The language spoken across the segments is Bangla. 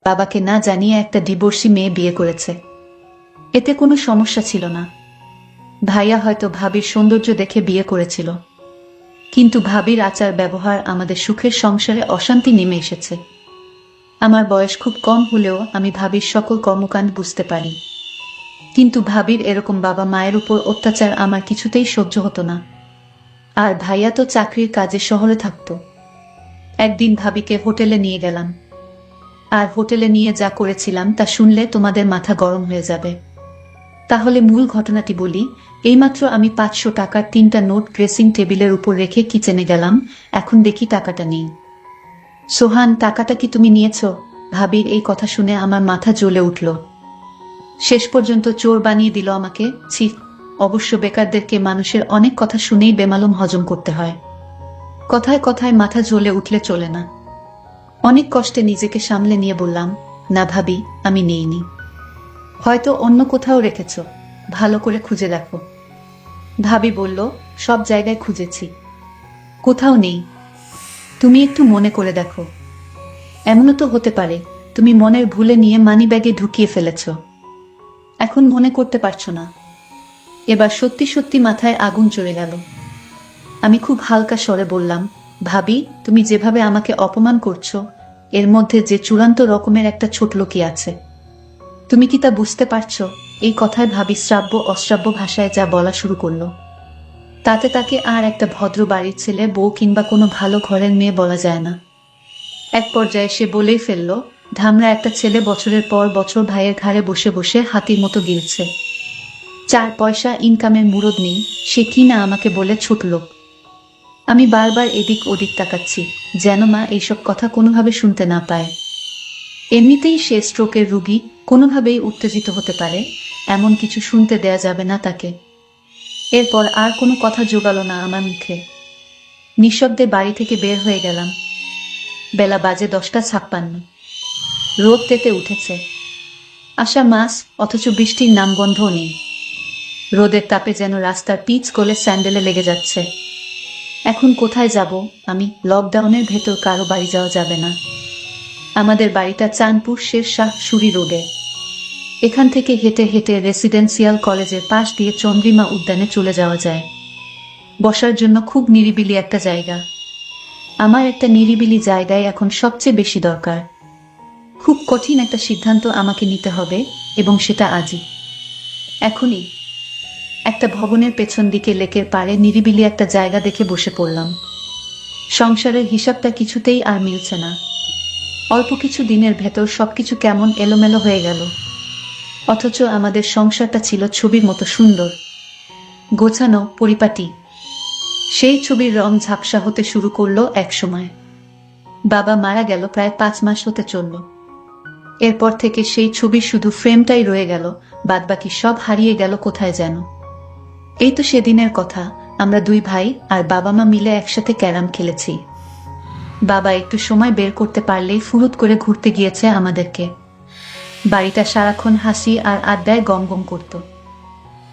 বাবাকে না জানিয়ে একটা ডিভোর্সি মেয়ে বিয়ে করেছে। এতে কোনো সমস্যা ছিল না। ভাইয়া হয়তো ভাবির সৌন্দর্য দেখে বিয়ে করেছিল, কিন্তু ভাবির আচার ব্যবহার আমাদের সুখের সংসারে অশান্তি নেমে এসেছে। আমার বয়স খুব কম হলেও আমি ভাবির সকল কর্মকাণ্ড বুঝতে পারি, কিন্তু ভাবির এরকম বাবা মায়ের উপর অত্যাচার আমার কিছুতেই সহ্য হতো না। আর ভাইয়া তো চাকরির কাজে শহরে থাকতো। একদিন ভাবিকে হোটেলে নিয়ে গেলাম, আর হোটেলে নিয়ে যা করেছিলাম তা শুনলে তোমাদের মাথা গরম হয়ে যাবে। তাহলে মূল ঘটনাটি বলি। এইমাত্র আমি 500 টাকার 3টা নোট ড্রেসিং টেবিলের উপর রেখে কিচেনে গেলাম, এখন দেখি টাকাটা নেই। সোহান, টাকাটা কি তুমি নিয়েছ? ভাবির এই কথা শুনে আমার মাথা জ্বলে উঠল। শেষ পর্যন্ত চোর বানিয়ে দিল আমাকে। ছি! অবশ্য বেকারদেরকে মানুষের অনেক কথা শুনেই বেমালুম হজম করতে হয়। কথায় কথায় মাথা জ্বলে উঠলে চলে না। অনেক কষ্টে নিজেকে সামলে নিয়ে বললাম, না ভাবি, আমি নেইনি। হয়তো অন্য কোথাও রেখেছ, ভালো করে খুঁজে দেখো। ভাবি বলল, সব জায়গায় খুঁজেছি, কোথাও নেই। তুমি একটু মনে করে দেখো। এমনও তো হতে পারে তুমি মনের ভুলে নিয়ে মানিব্যাগে ঢুকিয়ে ফেলেছ, এখন মনে করতে পারছো না। এবার সত্যি সত্যি মাথায় আগুন চলে গেল। আমি খুব হালকা স্বরে বললাম, ভাবি, তুমি যেভাবে আমাকে অপমান করছো, এর মধ্যে যে চূড়ান্ত রকমের একটা ছোট লোকই আছে। তুমি কি তা বুঝতে পারছো? এই কথায় ভাবি শ্রাব্য অশ্রাব্য ভাষায় যা বলা শুরু করলো, তাতে তাকে আর একটা ভদ্র বাড়ির ছেলে, বউ কিংবা কোনো ভালো ঘরের মেয়ে বলা যায় না। এক পর্যায়ে সে বলেই ফেলল, ধামরা একটা ছেলে বছরের পর বছর ভাইয়ের ঘাড়ে বসে বসে হাতির মতো গিলছে, 4 পয়সা ইনকামের মুরদ নেই, সে কি না আমাকে বলে ছোট লোক। আমি বারবার এদিক ওদিক তাকাচ্ছি, যেন মা এইসব কথা কোনোভাবে শুনতে না পায়। এমনিতেই সে স্ট্রোকের রুগী, কোনোভাবেই উত্তেজিত হতে পারে, এমন কিছু শুনতে দেয়া যাবে না তাকে। এরপর আর কোনো কথা জোগালো না আমার মুখে। নিঃশব্দে বাড়ি থেকে বের হয়ে গেলাম। বেলা বাজে 10টা 56। রোদ তেতে উঠেছে। আষাঢ় মাস, অথচ বৃষ্টির নামগন্ধও নেই। রোদের তাপে যেন রাস্তার পিচ গলে স্যান্ডেলে লেগে যাচ্ছে। এখন কোথায় যাব আমি? লকডাউনের ভেতর কারো বাড়ি যাওয়া যাবে না। আমাদের বাড়িটা চাঁদপুর শেরশাহ সুরি রোডে। এখান থেকে হেঁটে হেঁটে রেসিডেন্সিয়াল কলেজের পাশ দিয়ে চন্দ্রিমা উদ্যানে চলে যাওয়া যায়। বসার জন্য খুব নিরিবিলি একটা জায়গা। আমার একটা নিরিবিলি জায়গায় এখন সবচেয়ে বেশি দরকার। খুব কঠিন একটা সিদ্ধান্ত আমাকে নিতে হবে, এবং সেটা আজই, এখনই। একটা ভবনের পেছন দিকে লেকের পাড়ে নিরিবিলি একটা জায়গা দেখে বসে পড়লাম। সংসারের হিসাবটা কিছুতেই আর মিলছে না। অল্প কিছু দিনের ভেতর সবকিছু কেমন এলোমেলো হয়ে গেল। অথচ আমাদের সংসারটা ছিল ছবির মতো সুন্দর, গোছানো, পরিপাটি। সেই ছবির রং ঝাপসা হতে শুরু করলো এক সময়। বাবা মারা গেল প্রায় 5 মাস হতে চলল। এরপর থেকে সেই ছবির শুধু ফ্রেমটাই রয়ে গেল, বাদবাকি সব হারিয়ে গেল কোথায় যেন। এই তো সেদিনের কথা, আমরা 2 ভাই আর বাবা মা মিলে একসাথে ক্যারাম খেলেছি। বাবা একটু সময় বের করতে পারলেই ফুরুত করে ঘুরতে গিয়েছে আমাদেরকে। বাড়িটা সারাক্ষণ হাসি আর আড্ডায় গমগম করত।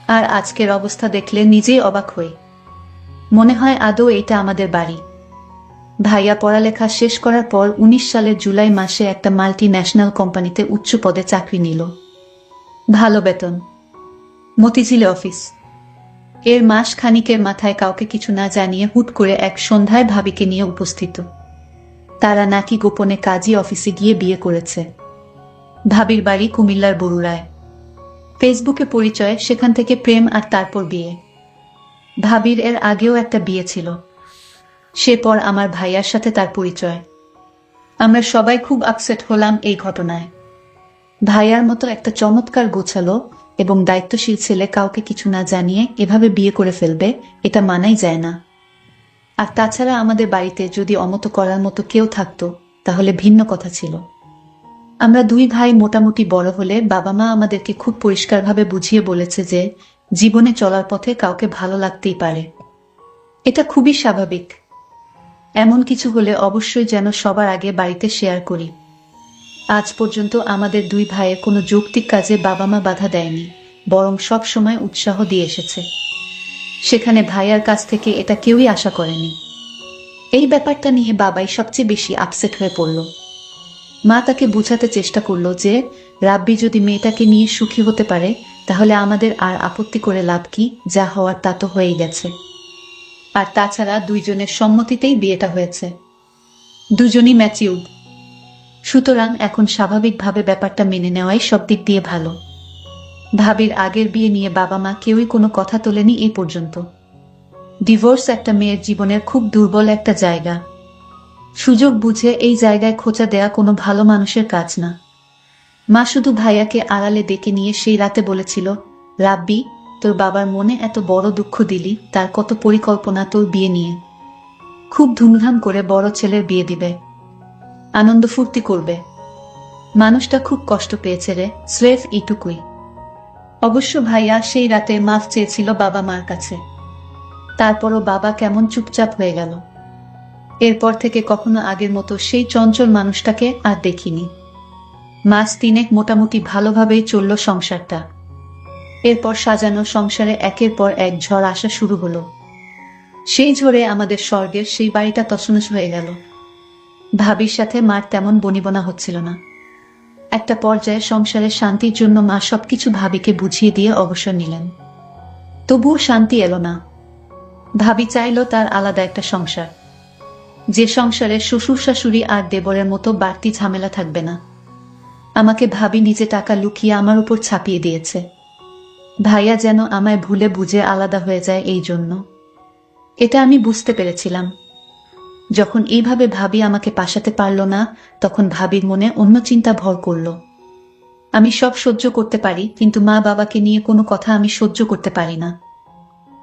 আর আজকের অবস্থা দেখলে নিজেই অবাক হই। মনে হয় আদৌ এটা আমাদের বাড়ি। ভাইয়া পড়ালেখা শেষ করার পর 19 সালের জুলাই মাসে একটা মাল্টি ন্যাশনাল কোম্পানিতে উচ্চ পদে চাকরি নিল। ভালো বেতন, মতিঝিলে অফিস। এর মাস খানিকের মাথায় কাউকে কিছু না জানিয়ে হুট করে এক সন্ধ্যায় ভাবিকে নিয়ে উপস্থিত। তারা নাকি গোপনে কাজী অফিসে গিয়ে বিয়ে করেছে। ভাবির বাড়ি কুমিল্লার বরুড়ায়। ফেসবুকে পরিচয়, সেখান থেকে প্রেম, আর তারপর বিয়ে। ভাবির এর আগেও একটা বিয়ে ছিল, সে পর আমার ভাইয়ার সাথে তার পরিচয়। আমরা সবাই খুব আপসেট হলাম এই ঘটনায়। ভাইয়ার মতো একটা চমৎকার গোছালো এবং দায়িত্বশীল ছেলে কাউকে কিছু না জানিয়ে এভাবে বিয়ে করে ফেলবে, এটা মানাই যায় না। আর তাছাড়া আমাদের বাড়িতে যদি অমতো করার মতো কেউ থাকতো তাহলে ভিন্ন কথা ছিল। আমরা 2 ভাই মোটামুটি বড় হলে বাবা মা আমাদেরকে খুব পরিষ্কারভাবে বুঝিয়ে বলেছে যে জীবনে চলার পথে কাউকে ভালো লাগতেই পারে, এটা খুবই স্বাভাবিক। এমন কিছু হলে অবশ্যই যেন সবার আগে বাড়িতে শেয়ার করি। আজ পর্যন্ত আমাদের 2 ভাইয়ের কোনো যৌক্তিক কাজে বাবা মা বাধা দেয়নি, বরং সব সময় উৎসাহ দিয়ে এসেছে। সেখানে ভাইয়ার কাছ থেকে এটা কেউই আশা করেনি। এই ব্যাপারটা নিয়ে বাবাই সবচেয়ে বেশি আপসেট হয়ে পড়ল। মা তাকে বোঝাতে চেষ্টা করলো যে রাব্বি যদি মেয়েটাকে নিয়ে সুখী হতে পারে তাহলে আমাদের আর আপত্তি করে লাভ কি, যা হওয়ার তা তো হয়েই গেছে। আর তাছাড়া দুইজনের সম্মতিতেই বিয়েটা হয়েছে, দুজনই ম্যাচিউর্ড, সুতরাং এখন স্বাভাবিকভাবে ব্যাপারটা মেনে নেওয়াই সব দিক দিয়ে ভালো। ভাবির আগের বিয়ে নিয়ে বাবা মা কেউই কোনো কথা তোলেনি এই পর্যন্ত। ডিভোর্স একটা মেয়ের জীবনের খুব দুর্বল একটা জায়গা। সুযোগ বুঝে এই জায়গায় খোঁচা দেয়া কোনো ভালো মানুষের কাজ না। মা শুধু ভাইয়াকে আড়ালে ডেকে নিয়ে সেই রাতে বলেছিল, রাব্বি, তোর বাবার মনে এত বড় দুঃখ দিলি, তার কত পরিকল্পনা তোর বিয়ে নিয়ে। খুব ধুমধাম করে বড় ছেলের বিয়ে দিবে, আনন্দ ফুর্তি করবে। মানুষটা খুব কষ্ট পেয়েছে রে, স্রেফ এইটুকুই। অবশ্য ভাইয়া সেই রাতে মাফ চেয়েছিল বাবা মার কাছে। তারপরও বাবা কেমন চুপচাপ হয়ে গেল। এরপর থেকে কখনো আগের মতো সেই চঞ্চল মানুষটাকে আর দেখিনি। মাস তিনেক মোটামুটি ভালোভাবেই চলল সংসারটা। এরপর সাজানো সংসারে একের পর এক ঝড় আসা শুরু হলো। সেই ঝড়ে আমাদের স্বর্গের সেই বাড়িটা তছনছ হয়ে গেল। ভাবির সাথে মার তেমন বনিবনা হচ্ছিল না। একটা পর্যায়ে সংসারের শান্তির জন্য মা সবকিছু ভাবিকে বুঝিয়ে দিয়ে অবসর নিলেন। তবুও শান্তি এলো না। ভাবি চাইল তার আলাদা একটা সংসার, যে সংসারে শ্বশুর শাশুড়ি আর দেবরের মতো বাড়তি ঝামেলা থাকবে না। আমাকে ভাবি নিজে টাকা লুকিয়ে আমার উপর ছাপিয়ে দিয়েছে। ভাইয়া যেন আমায় ভুলে বুঝে আলাদা হয়ে যায়, এই জন্য। এটা আমি বুঝতে পেরেছিলাম। যখন এইভাবে ভাবি আমাকে পাশাতে পারল না, তখন ভাবির মনে অন্য চিন্তা ভর করল। আমি সব সহ্য করতে পারি, কিন্তু মা বাবাকে নিয়ে কোনো কথা আমি সহ্য করতে পারি না।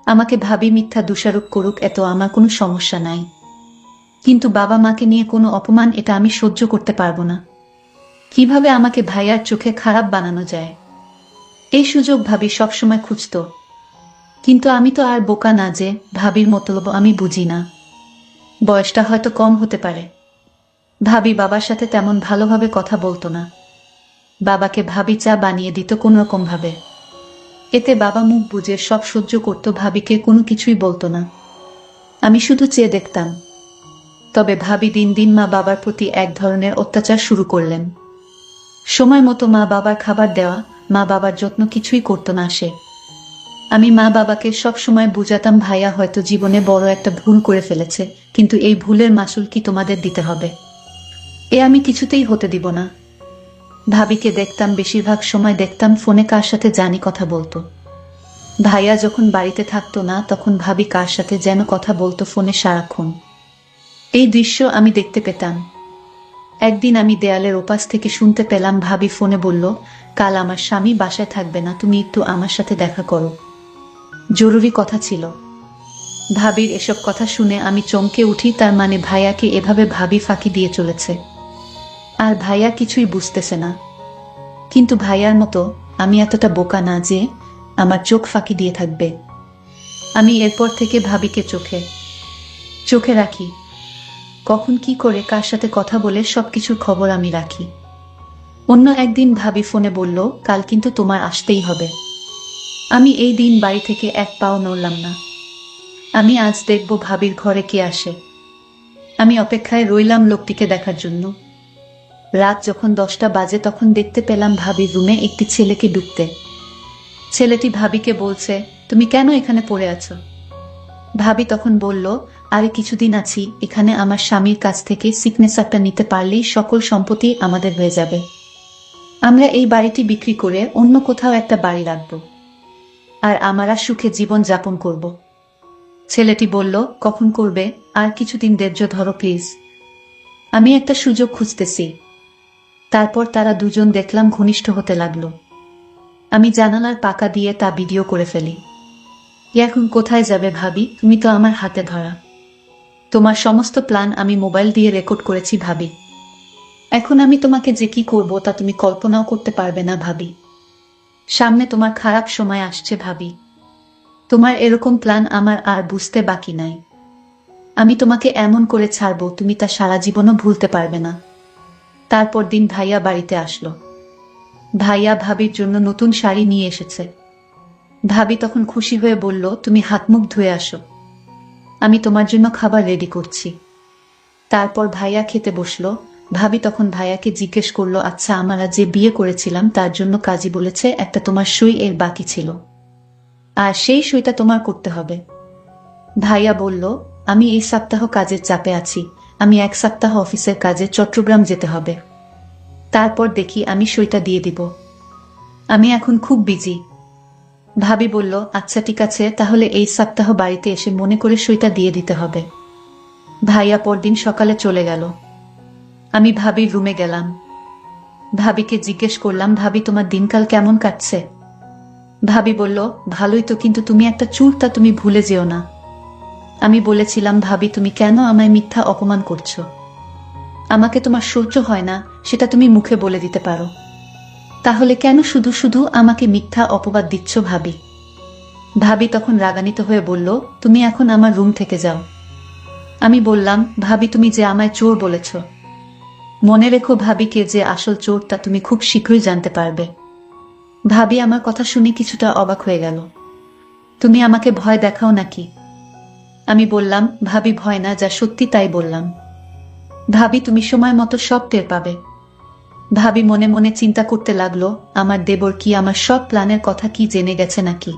আমাকে ভাবি মিথ্যা দোষারোপ করুক, এত আমার কোনো সমস্যা নাই, কিন্তু বাবা মাকে নিয়ে কোনো অপমান, এটা আমি সহ্য করতে পারবো না। কিভাবে আমাকে ভাইয়ার চোখে খারাপ বানানো যায়, এই সুযোগ ভাবি সবসময় খুঁজত। কিন্তু আমি তো আর বোকা না যে ভাবির মতলব আমি বুঝি না। বয়সটা হয়তো কম হতে পারে। ভাবি বাবার সাথে তেমন ভালোভাবে কথা বলতো না। বাবাকে ভাবি চা বানিয়ে দিত কোন রকম ভাবে। এতে বাবা মুখ বুজে সব সহ্য করত, ভাবিকে কোনো কিছুই বলতো না। আমি শুধু চেয়ে দেখতাম। তবে ভাবি দিন দিন মা বাবার প্রতি এক ধরনের অত্যাচার শুরু করলেন। সময় মতো মা বাবার খাবার দেওয়া, মা বাবার যত্ন কিছুই করতো না সে। আমি মা বাবাকে সব সময় বুঝাতাম, ভাইয়া হয়তো জীবনে বড় একটা ভুল করে ফেলেছে, কিন্তু এই ভুলের মাসুল কি তোমাদের দিতে হবে, এ আমি কিছুতেই হতে দিব না। ভাবিকে দেখতাম, বেশিরভাগ সময় দেখতাম ফোনে কার সাথে জানি কথা বলতো। ভাইয়া যখন বাড়িতে থাকতো না, তখন ভাবি কার সাথে যেন কথা বলতো ফোনে সারাক্ষণ। এই দৃশ্য আমি দেখতে পেতাম। একদিন আমি দেয়ালের ওপাশ থেকে শুনতে পেলাম ভাবি ফোনে বলল, কাল আমার স্বামী বাসায় থাকবে না, তুমি একটু আমার সাথে দেখা করো, জরুরি কথা ছিল। ভাবির এসব কথা শুনে আমি চমকে উঠি। তার মানে ভাইয়াকে এভাবে ভাবি ফাঁকি দিয়ে চলেছে, আর ভাইয়া কিছুই বুঝতেছে না। কিন্তু ভাইয়ার মতো আমি এতটা বোকা না যে আমার চোখ ফাঁকি দিয়ে থাকবে। আমি এরপর থেকে ভাবিকে চোখে চোখে রাখি। কখন কি করে কার সাথে কথা বলে সবকিছুর খবর আমি রাখি। অন্য একদিন ভাবি ফোনে বলল, কাল কিন্তু তোমার আসতেই হবে। আমি এই দিন বাড়ি থেকে এক পাও নড়লাম না। আমি আজ দেখব ভাবির ঘরে কে আসে। আমি অপেক্ষায় রইলাম লোকটিকে দেখার জন্য। রাত যখন 10টা বাজে, তখন দেখতে পেলাম ভাবির রুমে একটি ছেলেকে ঢুকতে। ছেলেটি ভাবিকে বলছে, তুমি কেন এখানে পড়ে আছো? ভাবি তখন বলল, আরে কিছুদিন আছি এখানে, আমার স্বামীর কাছ থেকে সিগনেচারটা নিতে পারলেই সকল সম্পত্তি আমাদের হয়ে যাবে। আমরা এই বাড়িটি বিক্রি করে অন্য কোথাও একটা বাড়ি রাখবো, আর আমরা সুখে জীবন যাপন করব। ছেলেটি বলল, কখন করবে? আর কিছুদিন ধৈর্য ধরো প্লিজ, আমি একটা সুযোগ খুঁজতেছি। তারপর তারা দুজন দেখলাম ঘনিষ্ঠ হতে লাগলো। আমি জানালার পাকা দিয়ে তা ভিডিও করে ফেলি। এখন কোথায় যাবে ভাবি, তুমি তো আমার হাতে ধরা। তোমার সমস্ত প্ল্যান আমি মোবাইল দিয়ে রেকর্ড করেছি ভাবি। এখন আমি তোমাকে যে কি করব তা তুমি কল্পনাও করতে পারবে না ভাবি। সামনে তোমার খারাপ সময় আসছে ভাবি। তোমার এরকম প্ল্যান আমার আর বুঝতে বাকি নাই। আমি তোমাকে এমন করে ছাড়বো, তুমি তা সারা জীবনও ভুলতে পারবে না। তারপর দিন ভাইয়া বাড়িতে আসলো। ভাইয়া ভাবির জন্য নতুন শাড়ি নিয়ে এসেছে। ভাবি তখন খুশি হয়ে বলল, তুমি হাত মুখ ধুয়ে আসো, আমি তোমার জন্য খাবার রেডি করছি। তারপর ভাইয়া খেতে বসলো। ভাবি তখন ভাইয়াকে জিজ্ঞেস করলো, আচ্ছা আমরা যে বিয়ে করেছিলাম তার জন্য কাজী বলেছে একটা তোমার সই এর বাকি ছিল, আর সেই সইটা তোমার করতে হবে। ভাইয়া বলল, আমি এই সপ্তাহ কাজের চাপে আছি, আমি এক সপ্তাহ অফিসের কাজে চট্টগ্রাম যেতে হবে, তারপর দেখি আমি সইটা দিয়ে দিব, আমি এখন খুব বিজি। ভাবি বলল, আচ্ছা ঠিক আছে, তাহলে এই সপ্তাহ বাড়িতে এসে মনে করে সইটা দিয়ে দিতে হবে। ভাইয়া পরদিন সকালে চলে গেল। আমি ভাবির রুমে গেলাম। ভাবিকে জিজ্ঞেস করলাম, ভাবি তোমার দিনকাল কেমন কাটছে? ভাবি বলল, ভালোই তো, কিন্তু তুমি একটা চুলটা তুমি ভুলে যেও না। আমি বলেছিলাম, ভাবি তুমি কেন আমায় মিথ্যা অপমান করছো? আমাকে তোমার সহ্য হয় না সেটা তুমি মুখে বলে দিতে পারো, তাহলে কেন শুধু শুধু আমাকে মিথ্যা অপবাদ দিচ্ছ ভাবি? ভাবি তখন রাগান্বিত হয়ে বলল, তুমি এখন আমার রুম থেকে যাও। আমি বললাম, ভাবি তুমি যে আমায় চোর বলেছ, মনে রেখো ভাবিকে যে আসল চোরটা তুমি খুব শীঘ্রই জানতে পারবে। ভাবি আমার কথা শুনে কিছুটা অবাক হয়ে গেল। তুমি আমাকে ভয় দেখাও নাকি? আমি বললাম, ভাবি ভয় না, যা সত্যি তাই বললাম। ভাবি তুমি সময় মতো সব টের পাবে। ভাবি মনে মনে চিন্তা করতে লাগলো, আমার দেবর কি আমার সব প্ল্যানের কথা কি জেনে গেছে নাকি?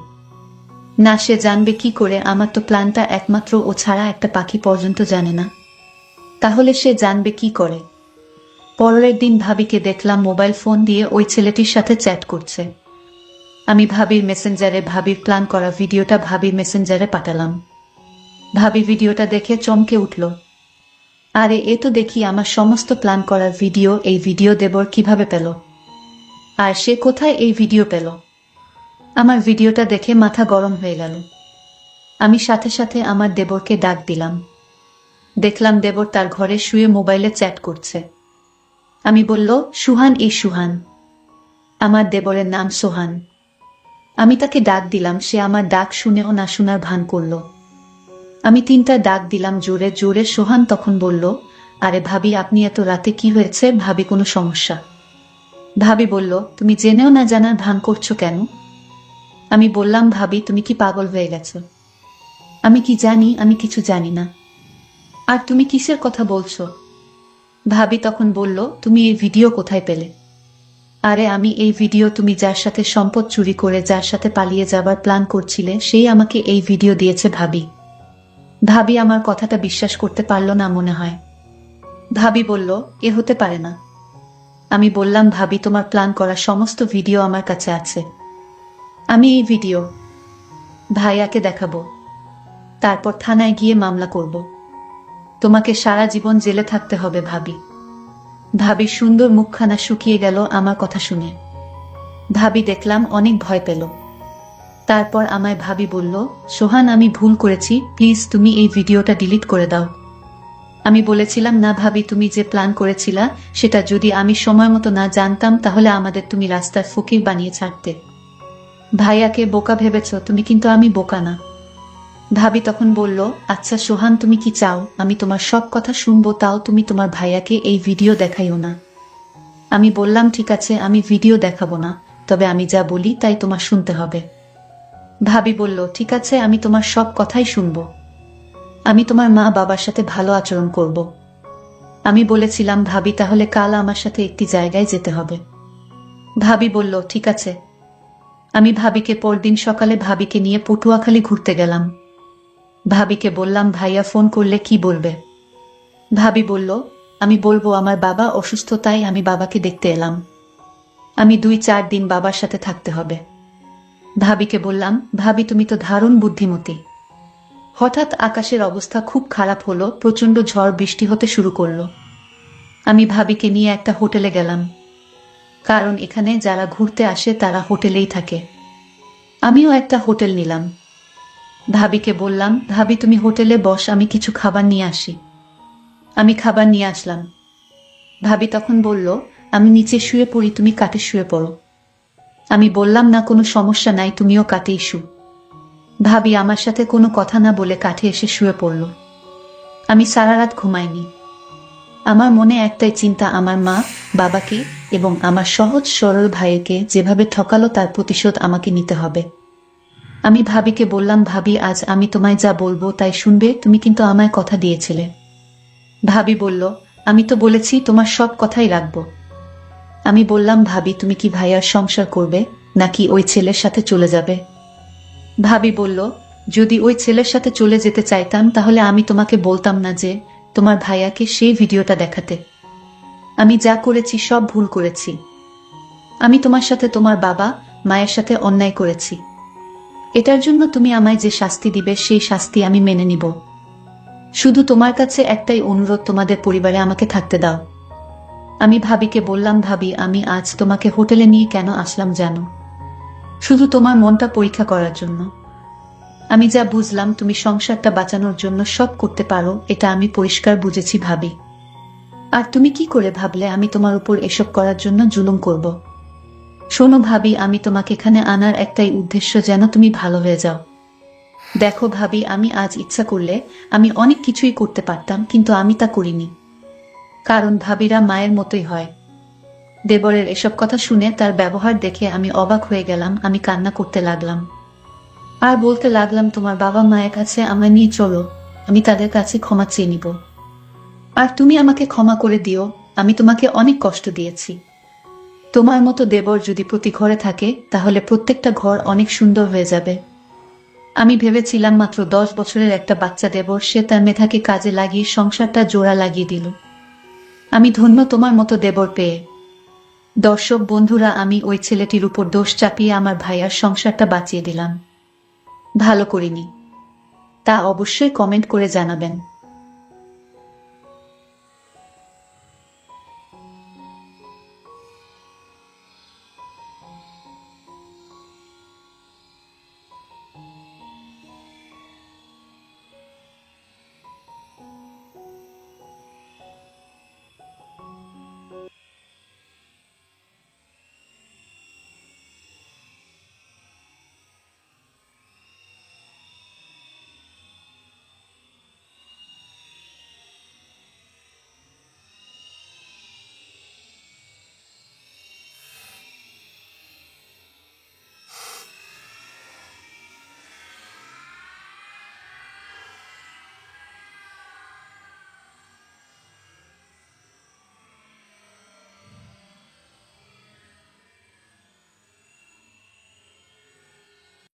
না, সে জানবে কি করে? আমার তো প্ল্যানটা একমাত্র ও ছাড়া একটা পাখি পর্যন্ত জানে না, তাহলে সে জানবে কি করে? পরের দিন ভাবিকে দেখলাম মোবাইল ফোন দিয়ে ওই ছেলেটির সাথে চ্যাট করছে। আমি ভাবির মেসেঞ্জারে ভাবির প্ল্যান করা ভিডিওটা ভাবির মেসেঞ্জারে পাঠালাম। ভাবি ভিডিওটা দেখে চমকে উঠল, আরে এ তো দেখি আমার সমস্ত প্ল্যান করার ভিডিও, এই ভিডিও দেবর কিভাবে পেল? আর সে কোথায় এই ভিডিও পেল? আমার ভিডিওটা দেখে মাথা গরম হয়ে গেল। আমি সাথে সাথে আমার দেবরকে ডাক দিলাম। দেখলাম দেবর তার ঘরে শুয়ে মোবাইলে চ্যাট করছে। আমি বলল, সুহান, এই সুহান। আমার দেবরের নাম সোহান। আমি তাকে ডাক দিলাম, সে আমার ডাক শুনেও না শোনার ভান করল। আমি 3টা ডাক দিলাম জোরে জোরে। সোহান তখন বলল, আরে ভাবি আপনি এত রাতে কি হয়েছে? ভাবি কোনো সমস্যা? ভাবি বলল, তুমি জেনেও না জানার ভান করছো কেন? আমি বললাম, ভাবি তুমি কি পাগল হয়ে গেছো? আমি কি জানি? আমি কিছু জানি না। আর তুমি কিসের কথা বলছো? ভাবি তখন বলল, তুমি এই ভিডিও কোথায় পেলে? আরে আমি এই ভিডিও, তুমি যার সাথে সম্পদ চুরি করে যার সাথে পালিয়ে যাবার প্ল্যান করছিলে সেই আমাকে এই ভিডিও দিয়েছে ভাবি। ভাবি আমার কথাটা বিশ্বাস করতে পারল না মনে হয়। ভাবি বলল, এ হতে পারে না। আমি বললাম, ভাবি তোমার প্ল্যান করা সমস্ত ভিডিও আমার কাছে আছে। আমি এই ভিডিও ভাইয়াকে দেখাবো, তারপর থানায় গিয়ে মামলা করব। তোমাকে সারা জীবন জেলে থাকতে হবে ভাবি। ভাবি সুন্দর মুখখানা শুকিয়ে গেল আমার কথা শুনে। ভাবি দেখলাম অনেক ভয় পেল। তারপর আমায় ভাবি বলল, সোহান আমি ভুল করেছি, প্লিজ তুমি এই ভিডিওটা ডিলিট করে দাও। আমি বলেছিলাম, না ভাবি তুমি যে প্ল্যান করেছিলা সেটা যদি আমি সময় মতো না জানতাম তাহলে আমাদের তুমি রাস্তার ফকির বানিয়ে ছাড়তে। ভাইয়াকে বোকা ভেবেছ তুমি, কিন্তু আমি বোকা না। ভাবি তখন বলল, আচ্ছা সোহান তুমি কি চাও আমি তোমার সব কথা শুনবো, তাও তুমি তোমার ভাইয়াকে এই ভিডিও দেখাইও না? আমি বললাম, ঠিক আছে আমি ভিডিও দেখাবো না, তবে আমি যা বলি তাই তোমার শুনতে হবে। ভাবি বলল, ঠিক আছে আমি তোমার সব কথাই শুনবো। আমি তোমার মা বাবার সাথে ভালো আচরণ করব। আমি বলেছিলাম, ভাবি তাহলে কাল আমার সাথে একটি জায়গায় যেতে হবে। ভাবি বলল, ঠিক আছে। আমি ভাবিকে পরদিন সকালে ভাবিকে নিয়ে পটুয়াখালী ঘুরতে গেলাম। ভাবিকে বললাম, ভাইয়া ফোন করলে কি বলবে? ভাবি বলল, আমি বলবো আমার বাবা অসুস্থ, তাই আমি বাবাকে দেখতে এলাম। আমি 2-4 দিন বাবার সাথে থাকতে হবে। ভাবিকে বললাম, ভাবি তুমি তো দারুণ বুদ্ধিমতী। হঠাৎ আকাশের অবস্থা খুব খারাপ হলো, প্রচন্ড ঝড় বৃষ্টি হতে শুরু করলো। আমি ভাবিকে নিয়ে একটা হোটেলে গেলাম, কারণ এখানে যারা ঘুরতে আসে তারা হোটেলেই থাকে। আমিও একটা হোটেল নিলাম। ভাবিকে বললাম, ভাবি তুমি হোটেলে বস, আমি কিছু খাবার নিয়ে আসি। আমি খাবার নিয়ে আসলাম। ভাবি তখন বলল, আমি নিচে শুয়ে পড়ি, তুমি কাটে শুয়ে পড়ো। আমি বললাম, না কোনো সমস্যা নাই, তুমিও কাটেই শু। ভাবি আমার সাথে কোনো কথা না বলে কাঠে এসে শুয়ে পড়ল। আমি সারা রাত ঘুমাইনি। আমার মনে একটাই চিন্তা, আমার মা বাবাকে এবং আমার সহজ সরল ভাইকে যেভাবে ঠকালো তার প্রতিশোধ আমাকে নিতে হবে। আমি ভাবিকে বললাম, ভাবি আজ আমি তোমায় যা বলবো তাই শুনবে, তুমি কিন্তু আমায় কথা দিয়েছিলে। ভাবি বলল, আমি তো বলেছি তোমার সব কথাই রাখবো। আমি বললাম, ভাবি তুমি কি ভাইয়ার সংসার করবে নাকি ওই ছেলের সাথে চলে যাবে? ভাবি বলল, যদি ওই ছেলের সাথে চলে যেতে চাইতাম তাহলে আমি তোমাকে বলতাম না যে তোমার ভাইয়াকে সেই ভিডিওটা দেখাতে। আমি যা করেছি সব ভুল করেছি। আমি তোমার সাথে তোমার বাবা মায়ের সাথে অন্যায় করেছি। এটার জন্য তুমি আমায় যে শাস্তি দিবে সেই শাস্তি আমি মেনে নিব। শুধু তোমার কাছে একটাই অনুরোধ, তোমাদের পরিবারে আমাকে থাকতে দাও। আমি ভাবিকে বললাম, ভাবি আমি আজ তোমাকে হোটেলে নিয়ে কেন আসলাম জানো? শুধু তোমার মনটা পরীক্ষা করার জন্য। আমি যা বুঝলাম তুমি সংসারটা বাঁচানোর জন্য সব করতে পারো, এটা আমি পরিষ্কার বুঝেছি ভাবি। আর তুমি কি করে ভাবলে আমি তোমার উপর এসব করার জন্য জুলুম করব? শোনো ভাবি, আমি তোমাকে এখানে আনার একটাই উদ্দেশ্য, যেন তুমি ভালো হয়ে যাও। দেখো ভাবি, আমি আজ ইচ্ছা করলে আমি অনেক কিছুই করতে পারতাম, কিন্তু আমি তা করিনি। কারণ ভাবিরা মায়ের মতোই হয়। দেবরের এসব কথা শুনে তার ব্যবহার দেখে আমি অবাক হয়ে গেলাম। আমি কান্না করতে লাগলাম আর বলতে লাগলাম, তোমার বাবা মায়ের কাছে আমায় নিয়ে চলো, আমি তাদের কাছে ক্ষমা চেয়ে নিব। আর তুমি আমাকে ক্ষমা করে দিও, আমি তোমাকে অনেক কষ্ট দিয়েছি। তোমার মতো দেবর যদি প্রতি ঘরে থাকে তাহলে প্রত্যেকটা ঘর অনেক সুন্দর হয়ে যাবে। আমি ভেবেছিলাম মাত্র 10 বছরের একটা বাচ্চা দেবর, সে তার মেধাকে কাজে লাগিয়ে সংসারটা জোড়া লাগিয়ে দিল। আমি ধন্য তোমার মতো দেবর পেয়ে। দর্শক বন্ধুরা, আমি ওই ছেলেটির উপর দোষ চাপিয়ে আমার ভাইয়ার সংসারটা বাঁচিয়ে দিলাম। ভালো করিনি, তা অবশ্যই কমেন্ট করে জানাবেন।